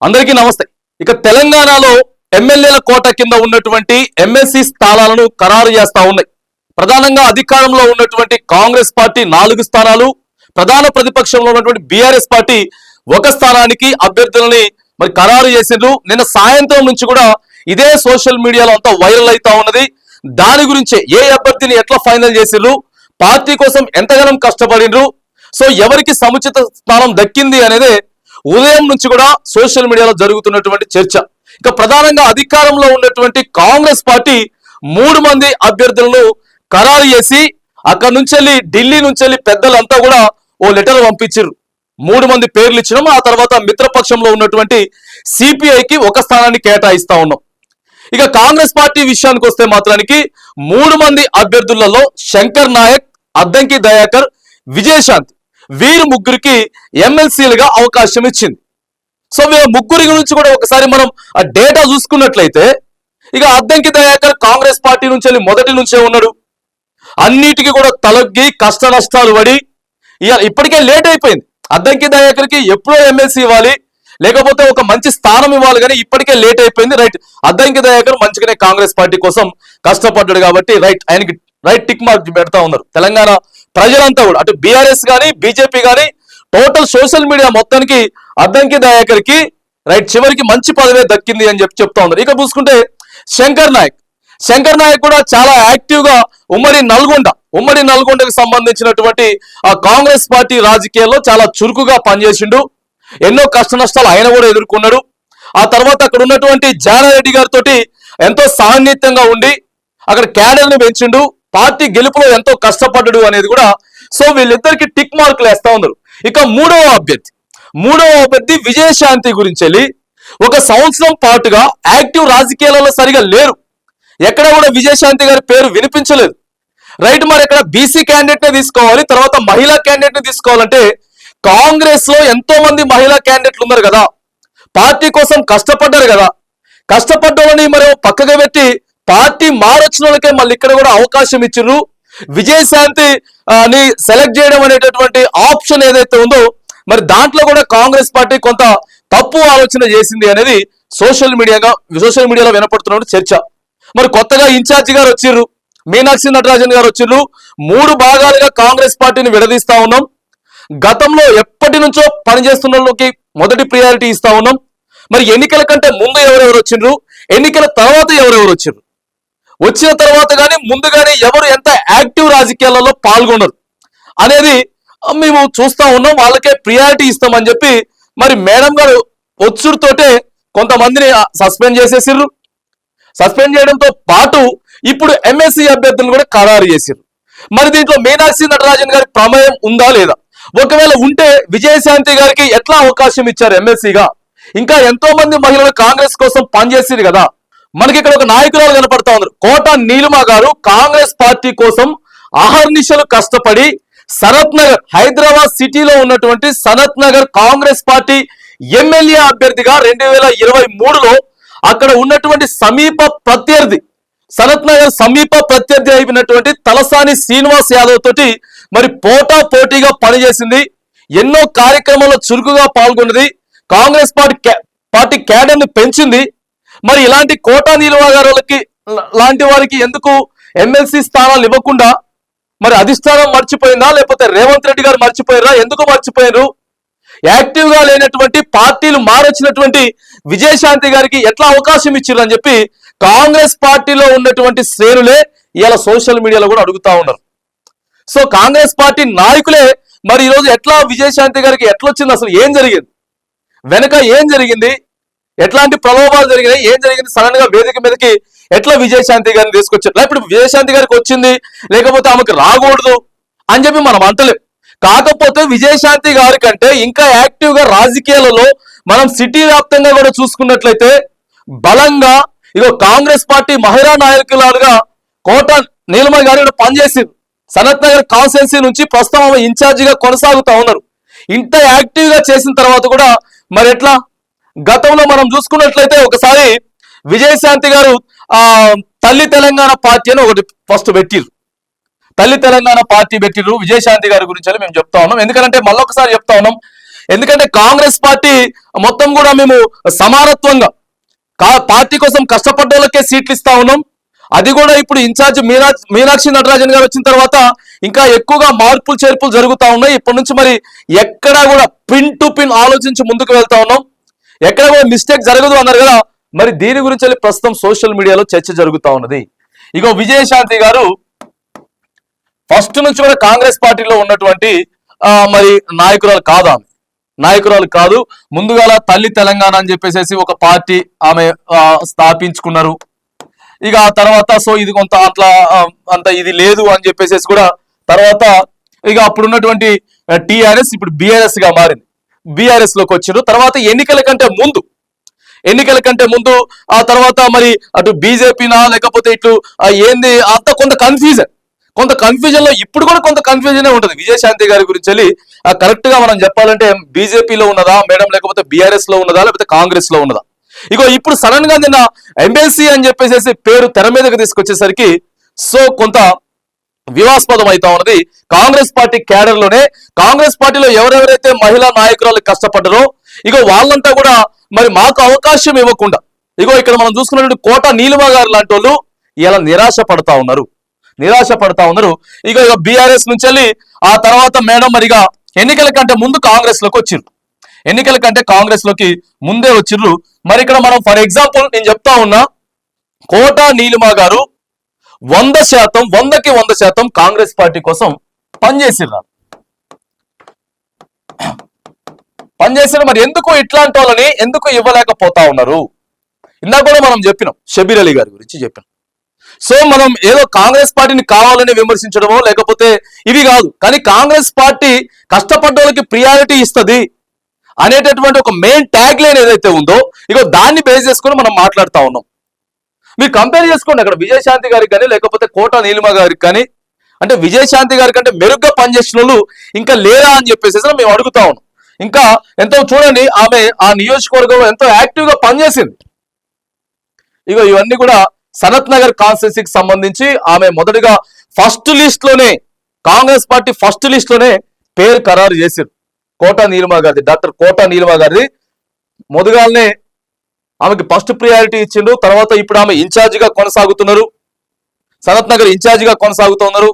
అందరికీ నమస్తే. ఇక తెలంగాణలో ఎమ్మెల్యేల కోట కింద ఉన్నటువంటి ఎమ్మెల్సీ స్థానాలను ఖరారు చేస్తా ఉన్నాయి. ప్రధానంగా అధికారంలో ఉన్నటువంటి కాంగ్రెస్ పార్టీ 4 స్థానాలు, ప్రధాన ప్రతిపక్షంలో ఉన్నటువంటి బీఆర్ఎస్ పార్టీ 1 స్థానానికి అభ్యర్థులని మరి ఖరారు చేసిండ్రు. నిన్న సాయంత్రం నుంచి కూడా ఇదే సోషల్ మీడియాలో అంతా వైరల్ అవుతా ఉన్నది. దాని గురించే ఏ అభ్యర్థిని ఎట్లా ఫైనల్ చేసిండ్రు, పార్టీ కోసం ఎంతగానం కష్టపడిండ్రు, సో ఎవరికి సముచిత స్థానం దక్కింది అనేది ఉదయం నుంచి కూడా సోషల్ మీడియాలో జరుగుతున్నటువంటి చర్చ. ఇక ప్రధానంగా అధికారంలో ఉన్నటువంటి కాంగ్రెస్ పార్టీ 3 మంది అభ్యర్థులను ఖరారు చేసి అక్కడ నుంచి ఢిల్లీ నుంచి పెద్దలంతా కూడా ఓ లెటర్ పంపించారు. 3 మంది పేర్లు ఇచ్చినాం. ఆ తర్వాత మిత్రపక్షంలో ఉన్నటువంటి సిపిఐకి 1 స్థానాన్ని కేటాయిస్తా ఉన్నాం. ఇక కాంగ్రెస్ పార్టీ విషయానికి వస్తే మాత్రానికి 3 మంది అభ్యర్థులలో శంకర్ నాయక్, అద్దంకి దయాకర్, విజయశాంతి వీరు ముగ్గురికి ఎమ్మెల్సీలుగా అవకాశం ఇచ్చింది. సో వీళ్ళ ముగ్గురి గురించి కూడా ఒకసారి మనం ఆ డేటా చూసుకున్నట్లయితే, ఇక అద్దంకి దయాకర్ కాంగ్రెస్ పార్టీ నుంచి మొదటి నుంచే ఉన్నాడు. అన్నిటికీ కూడా తలొగ్గి కష్ట నష్టాలు పడి ఇప్పటికే లేట్ అయిపోయింది. అద్దంకి దయాకర్కి ఎప్పుడో ఎమ్మెల్సీ ఇవ్వాలి, లేకపోతే ఒక మంచి స్థానం ఇవ్వాలి, కానీ ఇప్పటికే లేట్ అయిపోయింది. రైట్, అద్దంకి దయాకర్ మంచిగానే కాంగ్రెస్ పార్టీ కోసం కష్టపడ్డాడు కాబట్టి రైట్, ఆయనకి రైట్ టిక్ మార్క్ పెడతా ఉన్నారు తెలంగాణ ప్రజలంతా కూడా. అటు బీఆర్ఎస్ కానీ బీజేపీ కానీ టోటల్ సోషల్ మీడియా మొత్తానికి అద్దంకి దయాకర్కి రైట్ చివరికి మంచి పదవే దక్కింది అని చెప్తా ఉన్నారు. ఇక చూసుకుంటే శంకర్ నాయక్ కూడా చాలా యాక్టివ్ గా ఉమ్మడి నల్గొండకు సంబంధించినటువంటి ఆ కాంగ్రెస్ పార్టీ రాజకీయాల్లో చాలా చురుకుగా పనిచేసిండు. ఎన్నో కష్ట నష్టాలు ఆయన కూడా ఎదుర్కొన్నాడు. ఆ తర్వాత అక్కడ ఉన్నటువంటి జానారెడ్డి గారితో ఎంతో సాన్నిహిత్యంగా ఉండి అక్కడ క్యాడర్ని పెంచిండు. పార్టీ గెలుపులో ఎంతో కష్టపడ్డాడు అనేది కూడా. సో వీళ్ళిద్దరికి టిక్ మార్కులు వేస్తా ఉన్నారు. ఇక మూడవ అభ్యర్థి విజయశాంతి గురించి 1 సంవత్సరం పాటుగా యాక్టివ్ రాజకీయాలలో సరిగా లేరు. ఎక్కడ కూడా విజయశాంతి గారి పేరు వినిపించలేదు. రైట్, మరి ఇక్కడ బీసీ క్యాండిడేట్ నే తీసుకోవాలి, తర్వాత మహిళా క్యాండిడేట్ ని తీసుకోవాలంటే కాంగ్రెస్ లో ఎంతో మంది మహిళా క్యాండిడేట్లు ఉన్నారు కదా, పార్టీ కోసం కష్టపడ్డారు కదా, కష్టపడ్డోళ్ళని మరి పక్కగా పెట్టి పార్టీ మారొచ్చిన వాళ్ళకే మళ్ళీ ఇక్కడ కూడా అవకాశం ఇచ్చిర్రు. విజయశాంతి ని సెలెక్ట్ చేయడం అనేటటువంటి ఆప్షన్ ఏదైతే ఉందో మరి దాంట్లో కూడా కాంగ్రెస్ పార్టీ కొంత తప్పు ఆలోచన చేసింది అనేది సోషల్ మీడియాలో వినపడుతున్న చర్చ. మరి కొత్తగా ఇన్ఛార్జి గారు వచ్చిర్రు, మీనాక్షి నటరాజన్ గారు వచ్చిర్రు. 3 భాగాలుగా కాంగ్రెస్ పార్టీని విడదీస్తా ఉన్నాం. గతంలో ఎప్పటి నుంచో పనిచేస్తున్న వాళ్ళకి మొదటి ప్రియారిటీ ఇస్తా ఉన్నాం. మరి ఎన్నికల కంటే ముందు ఎవరెవరు వచ్చిండ్రు, ఎన్నికల తర్వాత ఎవరెవరు వచ్చిండ్రు, వచ్చిన తర్వాత కానీ ముందు కానీ ఎవరు ఎంత యాక్టివ్ రాజకీయాలలో పాల్గొనరు అనేది మేము చూస్తా ఉన్నాం. వాళ్ళకే ప్రియారిటీ ఇస్తామని చెప్పి మరి మేడం గారు వచ్చుడుతోటే కొంతమందిని సస్పెండ్ చేసేసిర్రు. సస్పెండ్ చేయడంతో పాటు ఇప్పుడు ఎమ్మెల్సీ అభ్యర్థులను కూడా ఖరారు చేసిర్రు. మరి దీంట్లో మీనాక్షి నటరాజన్ గారి ప్రమేయం ఉందా లేదా, ఒకవేళ ఉంటే విజయశాంతి గారికి ఎట్లా అవకాశం ఇచ్చారు ఎమ్మెల్సీగా? ఇంకా ఎంతో మంది మహిళలు కాంగ్రెస్ కోసం పనిచేసిరు కదా. మనకి ఇక్కడ ఒక నాయకురాలు కనపడతా ఉన్నారు, కోట నీలిమ గారు. కాంగ్రెస్ పార్టీ కోసం అహర్నిశలు కష్టపడి సనత్ నగర్, హైదరాబాద్ సిటీలో ఉన్నటువంటి సనత్ నగర్ కాంగ్రెస్ పార్టీ ఎమ్మెల్యే అభ్యర్థిగా 2023లో అక్కడ ఉన్నటువంటి సనత్ నగర్ సమీప ప్రత్యర్థి అయినటువంటి తలసాని శ్రీనివాస్ యాదవ్ తోటి మరి పోటాపోటీగా పనిచేసింది. ఎన్నో కార్యక్రమాల్లో చురుకుగా పాల్గొన్నది. కాంగ్రెస్ పార్టీ క్యాడర్ ని పెంచింది. మరి ఇలాంటి కోటా నీలిమ గారులకి లాంటి వారికి ఎందుకు ఎమ్మెల్సీ స్థానాలు ఇవ్వకుండా మరి అధిష్టానం మర్చిపోయిందా, లేకపోతే రేవంత్ రెడ్డి గారు మర్చిపోయారా? ఎందుకు మర్చిపోయారు? యాక్టివ్ గా లేనటువంటి పార్టీలు మారొచ్చినటువంటి విజయశాంతి గారికి ఎట్లా అవకాశం ఇచ్చారు అని చెప్పి కాంగ్రెస్ పార్టీలో ఉన్నటువంటి శ్రేణులే ఇలా సోషల్ మీడియాలో కూడా అడుగుతా ఉన్నారు. సో కాంగ్రెస్ పార్టీ నాయకులే మరి ఈరోజు ఎట్లా విజయశాంతి గారికి ఎట్లా వచ్చింది, అసలు ఏం జరిగింది, వెనక ఏం జరిగింది, ఎట్లాంటి ప్రలోభాలు జరిగినాయి, ఏం జరిగింది, సడన్ గా వేదిక మీదకి ఎట్లా విజయశాంతి గారిని తీసుకొచ్చారు? ఇప్పుడు విజయశాంతి గారికి వచ్చింది, లేకపోతే ఆమెకు రాకూడదు అని చెప్పి మనం అంటలేం. కాకపోతే విజయశాంతి గారి కంటే ఇంకా యాక్టివ్ గా రాజకీయాలలో మనం సిటీ వ్యాప్తంగా కూడా చూసుకున్నట్లయితే బలంగా ఇగో కాంగ్రెస్ పార్టీ మహిళా నాయకులుగా కోట నీలిమ గారు పనిచేసింది. సనత్ నగర్ కాన్స్టిట్యున్సీ నుంచి ప్రస్తుతం ఆమె ఇన్ఛార్జిగా కొనసాగుతా ఉన్నారు. ఇంత యాక్టివ్ గా చేసిన తర్వాత కూడా మరి ఎట్లా? గతంలో మనం చూసుకున్నట్లయితే ఒకసారి విజయశాంతి గారు తల్లి తెలంగాణ పార్టీ అని ఒకటి ఫస్ట్ పెట్టిరు. తల్లి తెలంగాణ పార్టీ పెట్టిరు విజయశాంతి గారి గురించి మేము చెప్తా ఉన్నాం. ఎందుకంటే మళ్ళొకసారి చెప్తా ఉన్నాం, ఎందుకంటే కాంగ్రెస్ పార్టీ మొత్తం కూడా మేము సమానత్వంగా పార్టీ కోసం కష్టపడ్డ వాళ్ళకే సీట్లు ఇస్తా ఉన్నాం. అది కూడా ఇప్పుడు ఇన్ఛార్జ్ మీనాక్షి నటరాజన్ గారు వచ్చిన తర్వాత ఇంకా ఎక్కువగా మార్పులు చేర్పులు జరుగుతూ ఉన్నాయి. ఇప్పటి నుంచి మరి ఎక్కడా కూడా పిన్ టు పిన్ ఆలోచించి ముందుకు వెళ్తా ఉన్నాం. ఎక్కడ కూడా మిస్టేక్ జరగదు అన్నారు కదా. మరి దీని గురించి ప్రస్తుతం సోషల్ మీడియాలో చర్చ జరుగుతూ ఉన్నది. ఇగో విజయశాంతి గారు ఫస్ట్ నుంచి కూడా కాంగ్రెస్ పార్టీలో ఉన్నటువంటి మరి నాయకురాలు కాదు. ముందుగా తల్లి తెలంగాణ అని చెప్పేసి ఒక పార్టీ ఆమె స్థాపించుకున్నారు. ఇక ఆ తర్వాత సో ఇది కొంత అంత ఇది లేదు అని చెప్పేసి కూడా తర్వాత ఇక అప్పుడు ఉన్నటువంటి టిఆర్ఎస్ ఇప్పుడు బిఆర్ఎస్ గా మారింది. బిఆర్ఎస్ లోకి వచ్చారు. తర్వాత ఎన్నికల కంటే ముందు ఆ తర్వాత మరి అటు బీజేపీనా లేకపోతే ఇటు ఏంది అంత కొంత కన్ఫ్యూజన్ లో ఇప్పుడు కూడా కొంత కన్ఫ్యూజన్ ఉంటుంది విజయశాంతి గారి గురించి వెళ్ళి కరెక్ట్ గా మనం చెప్పాలంటే బీజేపీలో ఉన్నదా మేడం, లేకపోతే బీఆర్ఎస్ లో ఉన్నదా, లేకపోతే కాంగ్రెస్ లో ఉన్నదా. ఇగో ఇప్పుడు సడన్ గా నిన్న ఎమ్మెల్సీ అని చెప్పేసి పేరు తెర మీదకి తీసుకొచ్చేసరికి సో కొంత వివాస్పదం అవుతా ఉన్నది. కాంగ్రెస్ పార్టీ క్యాడర్ లోనే కాంగ్రెస్ పార్టీలో ఎవరెవరైతే మహిళా నాయకురాలు కష్టపడ్డారో ఇగో వాళ్ళంతా కూడా మరి మాకు అవకాశం ఇవ్వకుండా ఇగో ఇక్కడ మనం చూసుకున్నటువంటి కోట నీలిమ గారు లాంటి వాళ్ళు ఇలా నిరాశ పడతా ఉన్నారు. ఇక బీఆర్ఎస్ నుంచి వెళ్ళి ఆ తర్వాత మేడం మరిగా ఎన్నికల కంటే ముందు కాంగ్రెస్ లోకి ముందే వచ్చిర్రు. మరి ఇక్కడ మనం ఫర్ ఎగ్జాంపుల్ నేను చెప్తా ఉన్నా, కోట నీలిమ గారు 100%కి 100% కాంగ్రెస్ పార్టీ కోసం పనిచేసిర్రు. మరి ఎందుకు ఇట్లాంటి వాళ్ళని ఎందుకు ఇవ్వలేకపోతా ఉన్నారు? ఇందాక కూడా మనం చెప్పినాం, షబీర్ అలీ గారి గురించి చెప్పినాం. సో మనం ఏదో కాంగ్రెస్ పార్టీని కావాలని విమర్శించడమో లేకపోతే ఇవి కాదు, కానీ కాంగ్రెస్ పార్టీ కష్టపడ్డ వాళ్ళకి ప్రియారిటీ ఇస్తుంది అనేటటువంటి ఒక మెయిన్ ట్యాగ్ లైన్ ఏదైతే ఉందో ఇగో దాన్ని బేస్ చేసుకొని మనం మాట్లాడుతూ ఉన్నాం. మీరు కంపేర్ చేసుకోండి అక్కడ విజయశాంతి గారికి కానీ లేకపోతే కోట నీలిమ గారికి కానీ, అంటే విజయశాంతి గారి కంటే మెరుగ్గా పనిచేసిన వాళ్ళు ఇంకా లేరా అని చెప్పేసి మేము అడుగుతా ఉన్నాం. ఇంకా ఎంతో చూడండి, ఆమె ఆ నియోజకవర్గంలో ఎంతో యాక్టివ్ గా పనిచేసింది. ఇగో ఇవన్నీ కూడా సనత్ నగర్ కాన్స్టిట్యున్సీకి సంబంధించి ఆమె మొదటిగా ఫస్ట్ లిస్ట్ లోనే కాంగ్రెస్ పార్టీ ఫస్ట్ లిస్ట్ లోనే పేరు ఖరారు చేశారు. కోట నీలిమ గారిది, డాక్టర్ కోట నీలిమ గారిది మొదగానే ఆమెకి ఫస్ట్ ప్రియారిటీ ఇచ్చిండ్రు. తర్వాత ఇప్పుడు ఆమె ఇన్ఛార్జిగా కొనసాగుతున్నారు, సనత్ నగర్ ఇన్ఛార్జిగా కొనసాగుతున్నారు.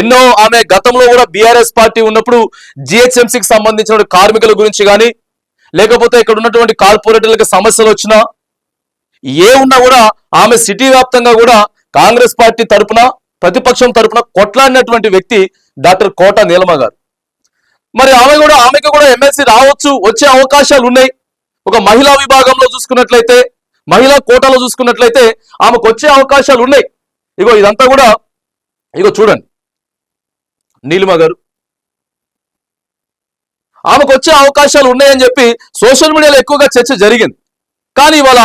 ఎన్నో ఆమె గతంలో కూడా బీఆర్ఎస్ పార్టీ ఉన్నప్పుడు జిహెచ్ఎంసీకి సంబంధించిన కార్మికుల గురించి కానీ లేకపోతే ఇక్కడ ఉన్నటువంటి కార్పొరేటర్లకు సమస్యలు వచ్చినా ఏ ఉన్నా కూడా ఆమె సిటీ వ్యాప్తంగా కూడా కాంగ్రెస్ పార్టీ తరపున ప్రతిపక్షం తరపున కొట్లాడినటువంటి వ్యక్తి డాక్టర్ కోట నీలిమ గారు. మరి ఆమెకు కూడా ఎమ్మెల్సీ రావచ్చు, వచ్చే అవకాశాలు ఉన్నాయి. ఒక మహిళా విభాగంలో చూసుకున్నట్లయితే, మహిళా కోటాలో చూసుకున్నట్లయితే ఆమెకు వచ్చే అవకాశాలు ఉన్నాయి. ఇగో ఇదంతా కూడా ఇగో చూడండి, నీలిమ గారు ఆమెకు వచ్చే అవకాశాలు ఉన్నాయని చెప్పి సోషల్ మీడియాలో ఎక్కువగా చర్చ జరిగింది. కానీ ఇవాళ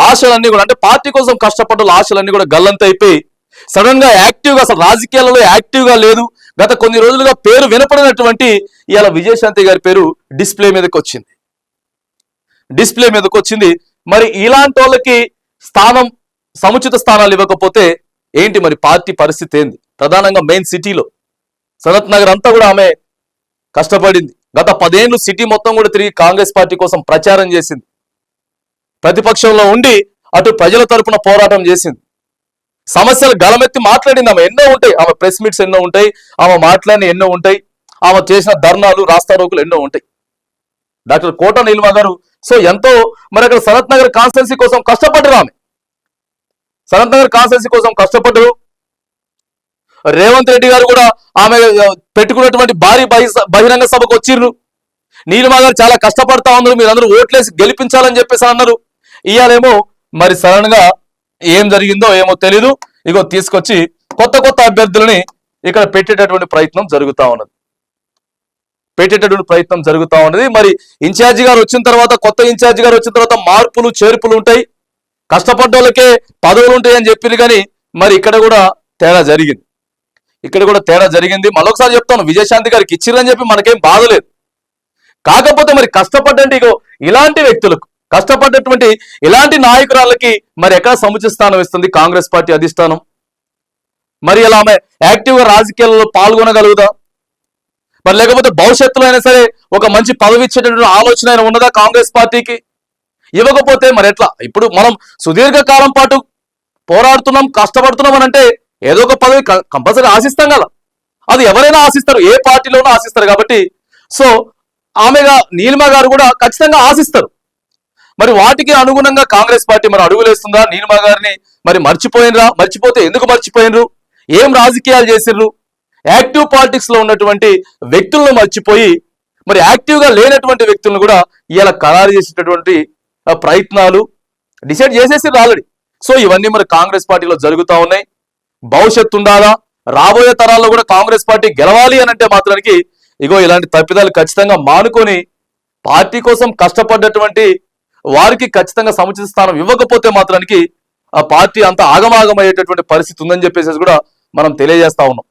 ఆశలన్నీ కూడా, అంటే పార్టీ కోసం కష్టపడ్డ ఆశలన్నీ కూడా గల్లంతైపోయి సడన్ గా యాక్టివ్గా, అసలు రాజకీయాలలో యాక్టివ్గా లేదు. గత కొన్ని రోజులుగా పేరు వినపడినటువంటి ఇవాళ విజయశాంతి గారి పేరు డిస్ప్లే మీదకి వచ్చింది. మరి ఇలాంటి వాళ్ళకి సముచిత స్థానాలు ఇవ్వకపోతే ఏంటి మరి పార్టీ పరిస్థితి ఏంది? ప్రధానంగా మెయిన్ సిటీలో సనత్ నగర్ అంతా కూడా ఆమె కష్టపడింది. గత 10 ఏళ్ళు సిటీ మొత్తం కూడా తిరిగి కాంగ్రెస్ పార్టీ కోసం ప్రచారం చేసింది. ప్రతిపక్షంలో ఉండి అటు ప్రజల తరపున పోరాటం చేసింది. సమస్యలు గలమెత్తి మాట్లాడింది. ఆమె ఎన్నో ఉంటాయి, ఆమె ప్రెస్ మీట్స్ ఎన్నో ఉంటాయి, ఆమె మాట్లాడిన ఎన్నో ఉంటాయి, ఆమె చేసిన ధర్నాలు రాస్తారోకులు ఎన్నో ఉంటాయి. డాక్టర్ కోట నీలిమ గారు సో ఎంతో మరి అక్కడ సనత్ నగర్ కాన్స్టిట్యున్సీ కోసం కష్టపడ్డారు. ఆమె సనత్ నగర్ కాన్స్టిట్యున్సీ కోసం కష్టపడ్డారు. రేవంత్ రెడ్డి గారు కూడా ఆమె పెట్టుకున్నటువంటి భారీ బహిరంగ సభకు వచ్చిర్రు. నీలిమ గారు చాలా కష్టపడతా ఉన్నారు, మీరు అందరూ ఓట్లేసి గెలిపించాలని చెప్పేసి అన్నారు. ఇవాళేమో మరి సడన్ గా ఏం జరిగిందో ఏమో తెలీదు. ఇగో తీసుకొచ్చి కొత్త అభ్యర్థులని ఇక్కడ పెట్టేటటువంటి ప్రయత్నం జరుగుతూ ఉన్నది. మరి ఇన్ఛార్జి గారు వచ్చిన తర్వాత, కొత్త ఇన్ఛార్జి గారు వచ్చిన తర్వాత మార్పులు చేర్పులు ఉంటాయి, కష్టపడ్డ వాళ్ళకే పదవులు ఉంటాయి అని చెప్పింది. కానీ మరి ఇక్కడ కూడా తేడా జరిగింది. మరొకసారి చెప్తాను, విజయశాంతి గారికి ఇచ్చిరని చెప్పి మనకేం బాధ లేదు. కాకపోతే మరి కష్టపడ్డంటే ఇగో ఇలాంటి వ్యక్తులకు, కష్టపడ్డటువంటి ఇలాంటి నాయకురాలకి మరి ఎక్కడ సముచిత స్థానం ఇస్తుంది కాంగ్రెస్ పార్టీ అధిష్టానం? మరి ఇలా ఆమె యాక్టివ్గా రాజకీయాల్లో పాల్గొనగలుగుదా? మరి లేకపోతే భవిష్యత్తులో అయినా సరే ఒక మంచి పదవి ఇచ్చేటటువంటి ఆలోచన అయినా ఉన్నదా కాంగ్రెస్ పార్టీకి? ఇవ్వకపోతే మరి ఎట్లా? ఇప్పుడు మనం సుదీర్ఘకాలం పాటు పోరాడుతున్నాం, కష్టపడుతున్నాం అని అంటే ఏదో ఒక పదవి కంపల్సరీ ఆశిస్తాం కదా. అది ఎవరైనా ఆశిస్తారు, ఏ పార్టీలోనూ ఆశిస్తారు. కాబట్టి సో ఆమెగా నీలిమ గారు కూడా ఖచ్చితంగా ఆశిస్తారు. మరి వాటికి అనుగుణంగా కాంగ్రెస్ పార్టీ మరి అడుగులేస్తుందా? నీలిమ గారిని మరి మర్చిపోయినరా? మర్చిపోతే ఎందుకు మర్చిపోయినరు? ఏం రాజకీయాలు చేసిర్రు? యాక్టివ్ పాలిటిక్స్ లో ఉన్నటువంటి వ్యక్తులను మర్చిపోయి మరి యాక్టివ్ గా లేనటువంటి వ్యక్తులను కూడా ఇలా ఖరారు చేసేటటువంటి ప్రయత్నాలు డిసైడ్ చేసేసిర్రు ఆల్రెడీ. సో ఇవన్నీ మరి కాంగ్రెస్ పార్టీలో జరుగుతూ ఉన్నాయి. భవిష్యత్తు ఉండాలా, రాబోయే తరాల్లో కూడా కాంగ్రెస్ పార్టీ గెలవాలి అని అంటే మాత్రానికి ఇగో ఇలాంటి తప్పిదాలు ఖచ్చితంగా మానుకొని పార్టీ కోసం కష్టపడ్డటువంటి వారికి ఖచ్చితంగా సముచిత స్థానం ఇవ్వకపోతే మాత్రానికి ఆ పార్టీ అంత ఆగమాగమయ్యేటటువంటి పరిస్థితి ఉందని చెప్పేసి కూడా మనం తెలియజేస్తా ఉన్నాం.